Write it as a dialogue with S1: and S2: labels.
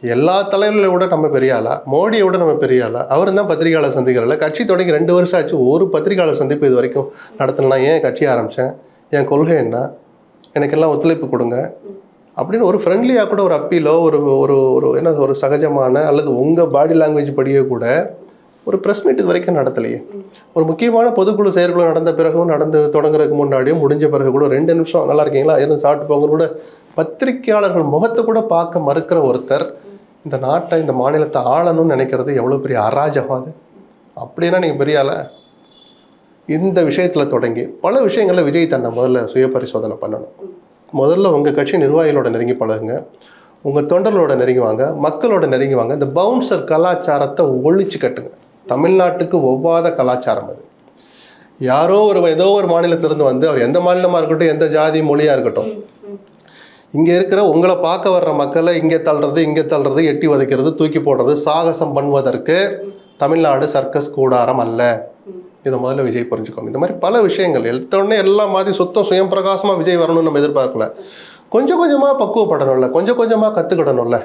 S1: எல்லா தலைவர்களை விட நம்ம பெரிய ஆளா? மோடியை விட நம்ம பெரிய ஆளா? அவரும் தான் பத்திரிகையாளர் சந்திக்கிறல. கட்சி தொடங்கி 2 வருஷம் ஆச்சு. ஒரு பத்திரிகையாளர் சந்திப்பு இது வரைக்கும் நடத்தலாம். ஏன் கட்சி ஆரம்பித்தேன், என் கொள்கை என்ன, எனக்கெல்லாம் ஒத்துழைப்பு கொடுங்க அப்படின்னு ஒரு ஃப்ரெண்ட்லியாக கூட ஒரு அப்பீலோ ஒரு ஒரு ஒரு என்ன ஒரு சகஜமான அல்லது உங்கள் பாடி லாங்குவேஜ் படியே கூட ஒரு ப்ரெஸ் மீட் இது வரைக்கும் நடத்தலையே. ஒரு முக்கியமான பொதுக்குழு செயற்குழு நடந்த பிறகும் தொடங்குறதுக்கு முன்னாடியும் முடிஞ்ச பிறகு கூட 2 நிமிஷம் நல்லா இருக்கீங்களா எதுவும் சாப்பிட்டு போங்க கூட பத்திரிகையாளர்கள் முகத்தை கூட பார்க்க மறுக்கிற ஒருத்தர் இந்த நாட்டை இந்த மாநிலத்தை ஆளணும்னு நினைக்கிறது எவ்வளோ பெரிய அராஜகம் அது. அப்படின்னா நீங்கள் பெரிய ஆள. இந்த விஷயத்தில் தொடங்கி பல விஷயங்களில் விஜய் தன்னை முதல்ல சுய பரிசோதனை பண்ணணும். முதல்ல உங்கள் கட்சி நிர்வாகிகளோட நெருங்கி பழகுங்க, உங்கள் தொண்டர்களோட நெருங்கி வாங்க, மக்களோட நெருங்கி வாங்க. இந்த பவுன்சர் கலாச்சாரத்தை ஒழிச்சு கட்டுங்க. தமிழ்நாட்டுக்கு ஒவ்வாத கலாச்சாரம் அது. யாரோ ஏதோ ஒரு மாநிலத்திலிருந்து வந்து அவர் எந்த மாநிலமாக இருக்கட்டும், எந்த ஜாதி மொழியாக இருக்கட்டும், இங்கே இருக்கிற உங்களை பார்க்க வர்ற மக்களை இங்கே தள்ளுறது, எட்டி உதைக்கிறது, தூக்கி போடுறது, சாகசம் பண்ணுவதற்கு தமிழ்நாடு சர்க்கஸ் கூடாரம் அல்ல. இதை முதல்ல விஜய் புரிஞ்சுக்கணும். இந்த மாதிரி பல விஷயங்கள் எடுத்தோடனே எல்லாம் மாதிரி சுத்தம் சுயம் பிரகாசமாக விஜய் வரணும்னு நம்ம எதிர்பார்க்கல. கொஞ்சம் கொஞ்சமாக பக்குவப்படணும்ல, கொஞ்சம் கொஞ்சமாக கற்றுக்கிடணும்ல.